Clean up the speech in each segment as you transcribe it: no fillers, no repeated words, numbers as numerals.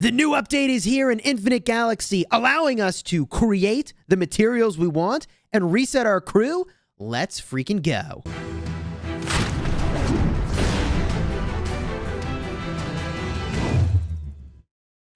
The new update is here in Infinite Galaxy, allowing us to create the materials we want and reset our crew. Let's freaking go.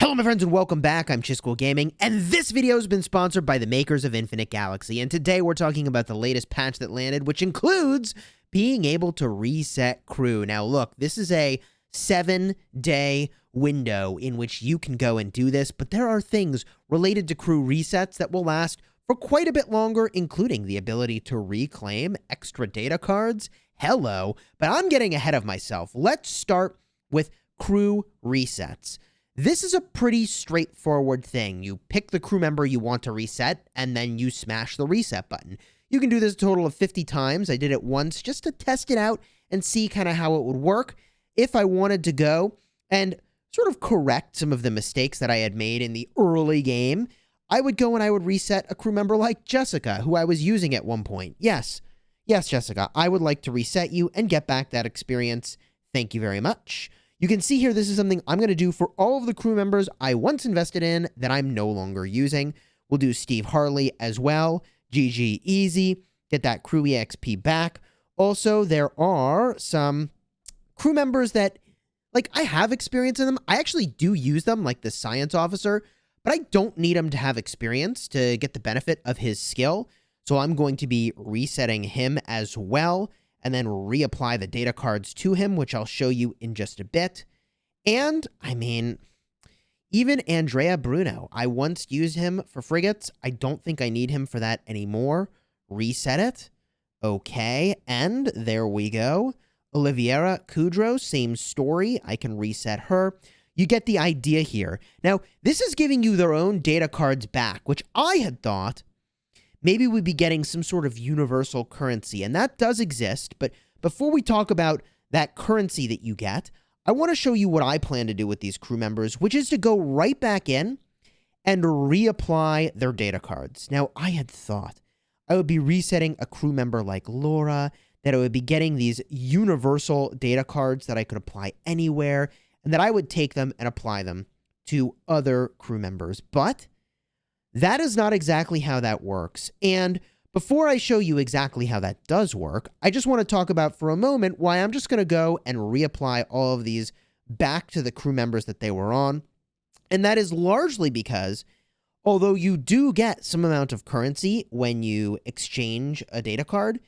Hello my friends and welcome back. I'm Chisgule Gaming, and this video has been sponsored by the makers of Infinite Galaxy, and today we're talking about the latest patch that landed, which includes being able to reset crew. Now look, this is a 7-day window in which you can go and do this, but there are things related to crew resets that will last for quite a bit longer, including the ability to reclaim extra data cards. Hello, but I'm getting ahead of myself. Let's start with crew resets. This is a pretty straightforward thing. You pick the crew member you want to reset, and then you smash the reset button. You can do this a total of 50 times. I did it once just to test it out and see kind of how it would work. If I wanted to go and sort of correct some of the mistakes that I had made in the early game, I would go and I would reset a crew member like Jessica, who I was using at one point. Yes, Jessica, I would like to reset you and get back that experience. Thank you very much. You can see here, this is something I'm going to do for all of the crew members I once invested in that I'm no longer using. We'll do Steve Harley as well. GG easy. Get that crew EXP back. Also, there are some crew members that, like, I have experience in them. I actually do use them, like the science officer, but I don't need him to have experience to get the benefit of his skill. So I'm going to be resetting him as well, and then reapply the data cards to him, which I'll show you in just a bit. And, I mean, even Andrea Bruno, I once used him for frigates. I don't think I need him for that anymore. Reset it. Okay, and there we go. Oliviera Kudrow, same story. I can reset her. You get the idea here. Now, this is giving you their own data cards back, which I had thought maybe we'd be getting some sort of universal currency, and that does exist. But before we talk about that currency that you get, I want to show you what I plan to do with these crew members, which is to go right back in and reapply their data cards. Now, I had thought I would be resetting a crew member like Laura, that I would be getting these universal data cards that I could apply anywhere, and that I would take them and apply them to other crew members. But that is not exactly how that works. And before I show you exactly how that does work, I just want to talk about for a moment why I'm just going to go and reapply all of these back to the crew members that they were on. And that is largely because, although you do get some amount of currency when you exchange a data card,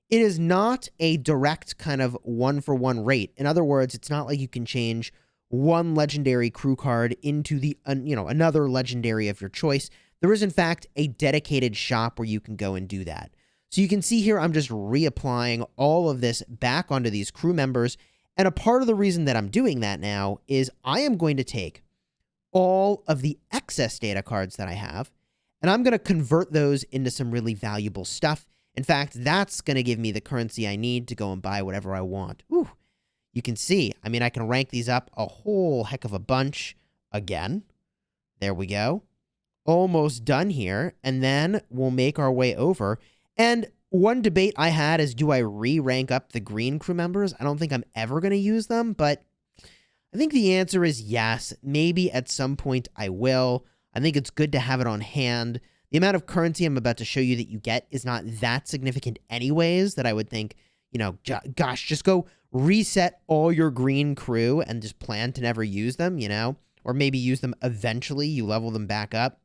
it is not a direct kind of one-for-one rate. In other words, it's not like you can change one legendary crew card into the another legendary of your choice. There is, in fact, a dedicated shop where you can go and do that. So you can see here, I'm just reapplying all of this back onto these crew members. And a part of the reason that I'm doing that now is I am going to take all of the excess data cards that I have, and I'm going to convert those into some really valuable stuff. In fact, that's going to give me the currency I need to go and buy whatever I want. Ooh, you can see, I mean, I can rank these up a whole heck of a bunch again. There we go. Almost done here, and then we'll make our way over. And one debate I had is, do I re-rank up the green crew members? I don't think I'm ever going to use them, but I think the answer is yes. Maybe at some point I will. I think it's good to have it on hand. The amount of currency I'm about to show you that you get is not that significant anyways, that I would think, gosh, just go reset all your green crew and just plan to never use them, or maybe use them eventually. You level them back up.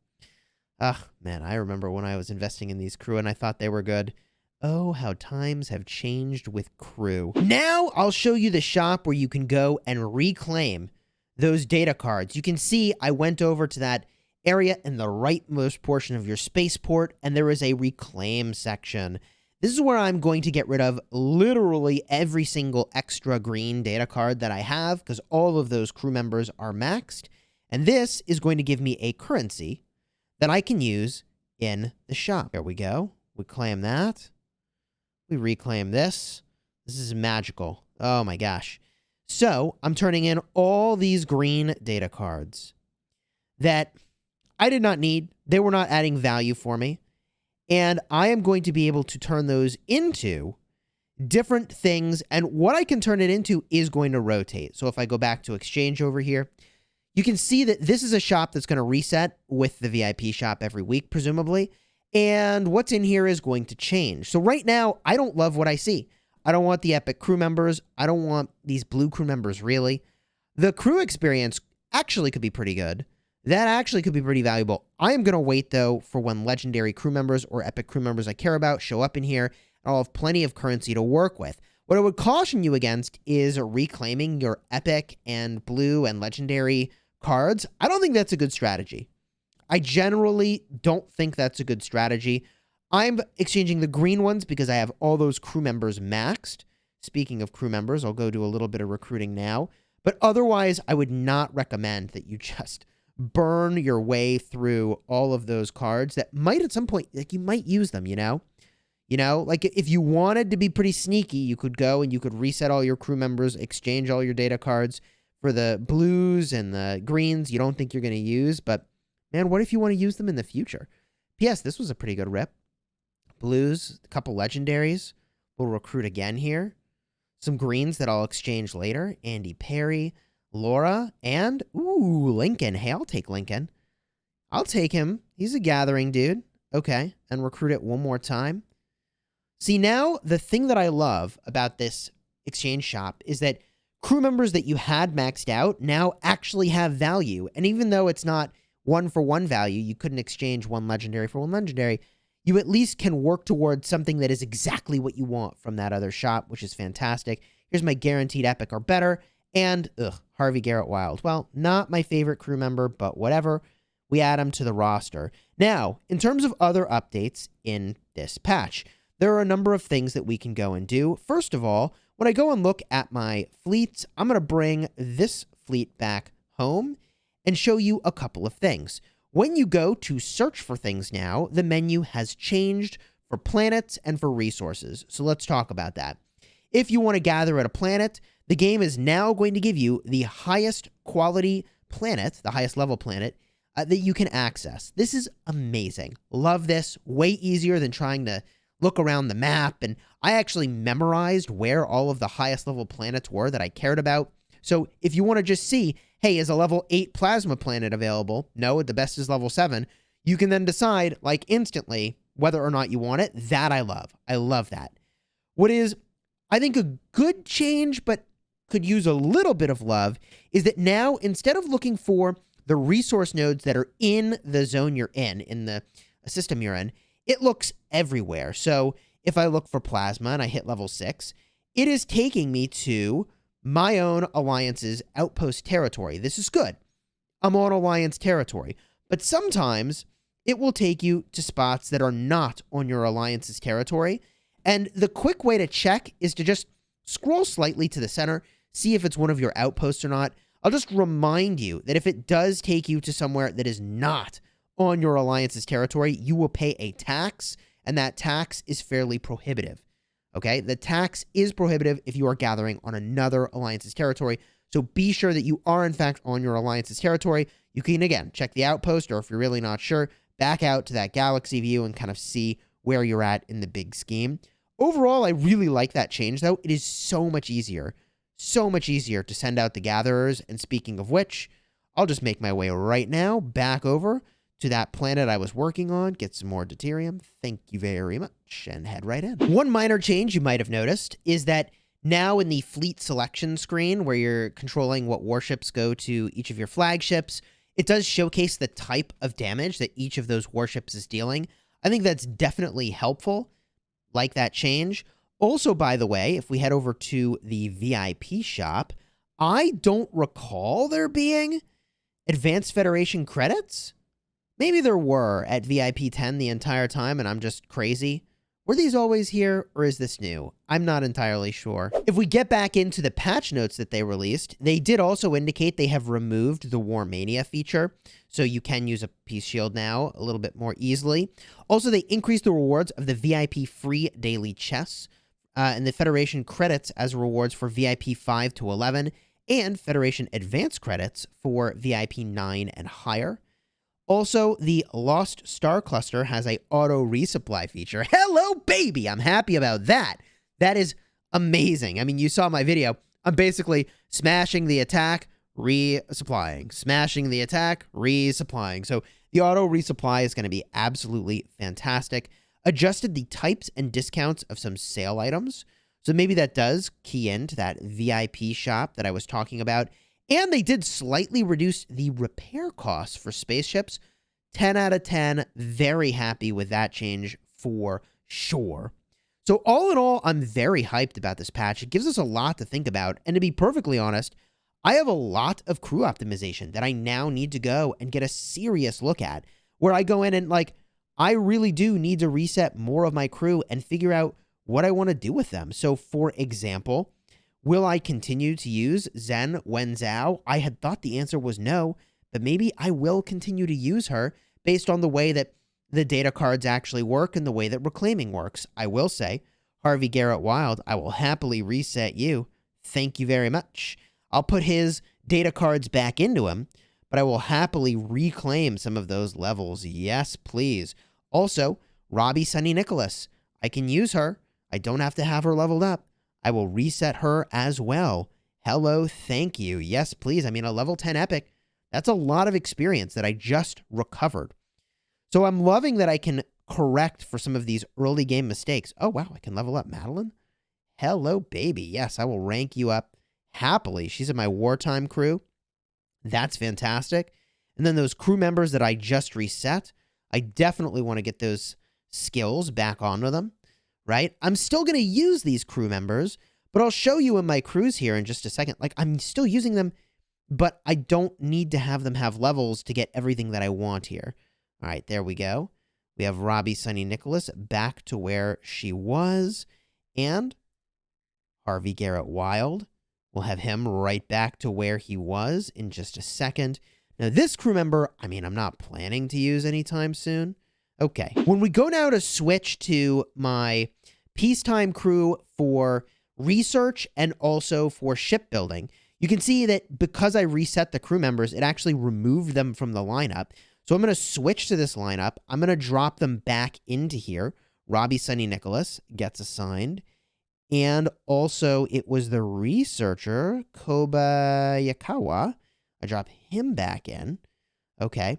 Ugh, man, I remember when I was investing in these crew and I thought they were good. Oh, how times have changed with crew. Now I'll show you the shop where you can go and reclaim those data cards. You can see I went over to that area in the rightmost portion of your spaceport, and there is a reclaim section. This is where I'm going to get rid of literally every single extra green data card that I have, because all of those crew members are maxed. And this is going to give me a currency that I can use in the shop. There we go. We claim that. We reclaim this. This is magical. Oh my gosh. So I'm turning in all these green data cards that I did not need. They were not adding value for me. And I am going to be able to turn those into different things. And what I can turn it into is going to rotate. So if I go back to exchange over here, You can see that this is a shop that's going to reset with the VIP shop every week, presumably. And what's in here is going to change. So right now, I don't love what I see. I don't want the epic crew members. I don't want these blue crew members, really. The crew experience actually could be pretty good. That actually could be pretty valuable. I am going to wait, though, for when legendary crew members or epic crew members I care about show up in here. I'll have plenty of currency to work with. What I would caution you against is reclaiming your epic and blue and legendary cards. I don't think that's a good strategy. I generally don't think that's a good strategy. I'm exchanging the green ones because I have all those crew members maxed. Speaking of crew members, I'll go do a little bit of recruiting now. But otherwise, I would not recommend that you just burn your way through all of those cards that might at some point, like you might use them, you know? You know, like if you wanted to be pretty sneaky, you could go and you could reset all your crew members, exchange all your data cards for the blues and the greens you don't think you're going to use. But, man, what if you want to use them in the future? P.S. This was a pretty good rip. Blues, a couple legendaries. We'll recruit again here. Some greens that I'll exchange later. Andy Perry, Laura, and, ooh, Lincoln. Hey, I'll take Lincoln. I'll take him. He's a gathering dude. Okay, and recruit it one more time. See, now, the thing that I love about this exchange shop is that crew members that you had maxed out now actually have value. And even though it's not one-for-one value, you couldn't exchange one legendary for one legendary, you at least can work towards something that is exactly what you want from that other shop, which is fantastic. Here's my guaranteed epic or better. And, Harvey Garrett Wild. Well, not my favorite crew member, but whatever. We add him to the roster. Now, in terms of other updates in this patch, there are a number of things that we can go and do. First of all, when I go and look at my fleets, I'm going to bring this fleet back home and show you a couple of things. When you go to search for things now, the menu has changed for planets and for resources. So let's talk about that. If you want to gather at a planet, the game is now going to give you the highest quality planet, the highest level planet, that you can access. This is amazing. Love this. Way easier than trying to look around the map, and I actually memorized where all of the highest level planets were that I cared about. So if you want to just see, hey, is a level 8 plasma planet available? No, the best is level 7. You can then decide, like, instantly whether or not you want it. That I love. I love that. What is, I think, a good change, but could use a little bit of love, is that now, instead of looking for the resource nodes that are in the zone you're in the system you're in, it looks everywhere. So if I look for plasma and I hit level 6, it is taking me to my own alliance's outpost territory. This is good. I'm on alliance territory. But sometimes it will take you to spots that are not on your alliance's territory. And the quick way to check is to just scroll slightly to the center, see if it's one of your outposts or not. I'll just remind you that if it does take you to somewhere that is not on your alliance's territory, you will pay a tax, and that tax is fairly prohibitive. Okay? The tax is prohibitive if you are gathering on another alliance's territory, so be sure that you are in fact on your alliance's territory. You can, again, check the outpost, or if you're really not sure, back out to that galaxy view and kind of see where you're at in the big scheme. Overall, I really like that change, though. It is so much easier to send out the gatherers, and speaking of which, I'll just make my way right now back over to that planet I was working on, get some more deuterium, thank you very much, and head right in. One minor change you might have noticed is that now in the fleet selection screen, where you're controlling what warships go to each of your flagships, it does showcase the type of damage that each of those warships is dealing. I think that's definitely helpful, like that change. Also, by the way, if we head over to the VIP shop, I don't recall there being Advanced Federation credits. Maybe there were at VIP 10 the entire time, and I'm just crazy. Were these always here, or is this new? I'm not entirely sure. If we get back into the patch notes that they released, they did also indicate they have removed the War Mania feature, so you can use a Peace Shield now a little bit more easily. Also, they increased the rewards of the VIP free daily chests, and the Federation credits as rewards for VIP 5 to 11, and Federation Advanced credits for VIP 9 and higher. Also, the Lost Star Cluster has a auto resupply feature. Hello, baby! I'm happy about that. That is amazing. I mean, you saw my video. I'm basically smashing the attack, resupplying. Smashing the attack, resupplying. So the auto resupply is going to be absolutely fantastic. Adjusted the types and discounts of some sale items. So maybe that does key into that VIP shop that I was talking about. And they did slightly reduce the repair costs for spaceships. 10 out of 10. Very happy with that change for sure. So all in all, I'm very hyped about this patch. It gives us a lot to think about. And to be perfectly honest, I have a lot of crew optimization that I now need to go and get a serious look at, where I go in and I really do need to reset more of my crew and figure out what I want to do with them. So for example, will I continue to use Zen Wenzhou? I had thought the answer was no, but maybe I will continue to use her based on the way that the data cards actually work and the way that reclaiming works. I will say, Harvey Garrett Wild, I will happily reset you. Thank you very much. I'll put his data cards back into him, but I will happily reclaim some of those levels. Yes, please. Also, Robbie Sunny Nicholas. I can use her. I don't have to have her leveled up. I will reset her as well. Hello, thank you. Yes, please. I mean, a level 10 epic, that's a lot of experience that I just recovered. So I'm loving that I can correct for some of these early game mistakes. Oh, wow, I can level up Madeline. Hello, baby. Yes, I will rank you up happily. She's in my wartime crew. That's fantastic. And then those crew members that I just reset, I definitely want to get those skills back onto them, right? I'm still going to use these crew members, but I'll show you in my crews here in just a second. I'm still using them, but I don't need to have them have levels to get everything that I want here. All right, there we go. We have Robbie Sunny Nicholas back to where she was, and Harvey Garrett Wild. We'll have him right back to where he was in just a second. Now, this crew member, I mean, I'm not planning to use anytime soon. Okay, when we go now to switch to my Peacetime Crew for research and also for shipbuilding, you can see that because I reset the crew members, it actually removed them from the lineup. So I'm going to switch to this lineup. I'm going to drop them back into here. Robbie Sunny Nicholas gets assigned. And also, it was the researcher, Kobayakawa. I drop him back in. Okay.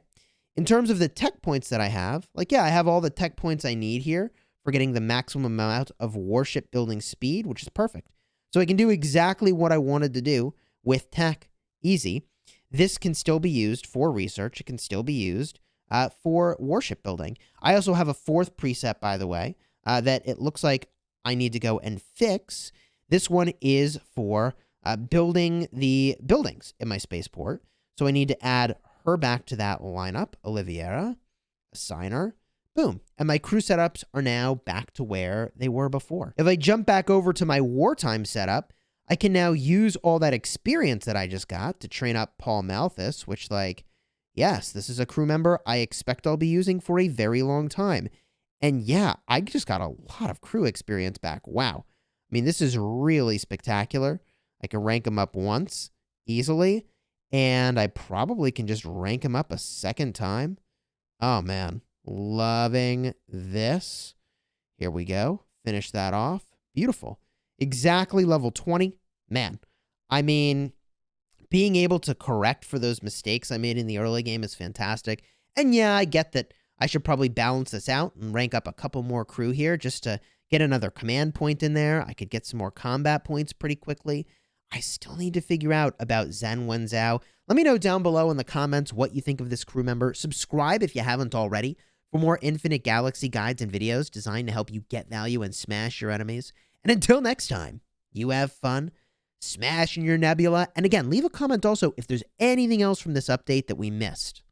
In terms of the tech points that I have, I have all the tech points I need here for getting the maximum amount of warship building speed, which is perfect. So I can do exactly what I wanted to do with tech. Easy. This can still be used for research. It can still be used for warship building. I also have a fourth preset, by the way, that it looks like I need to go and fix. This one is for building the buildings in my spaceport. So I need to add her back to that lineup. Oliviera, assign her, boom. And my crew setups are now back to where they were before. If I jump back over to my wartime setup, I can now use all that experience that I just got to train up Paul Malthus, which yes, this is a crew member I expect I'll be using for a very long time. And yeah, I just got a lot of crew experience back. Wow. I mean, this is really spectacular. I can rank them up once easily, and I probably can just rank them up a second time. Oh, man. Loving this. Here we go. Finish that off. Beautiful. Exactly level 20. Man, I mean, being able to correct for those mistakes I made in the early game is fantastic. And yeah, I get that I should probably balance this out and rank up a couple more crew here just to get another command point in there. I could get some more combat points pretty quickly. I still need to figure out about Zen Wenzhou. Let me know down below in the comments what you think of this crew member. Subscribe if you haven't already for more Infinite Galaxy guides and videos designed to help you get value and smash your enemies. And until next time, you have fun smashing your nebula. And again, leave a comment also if there's anything else from this update that we missed.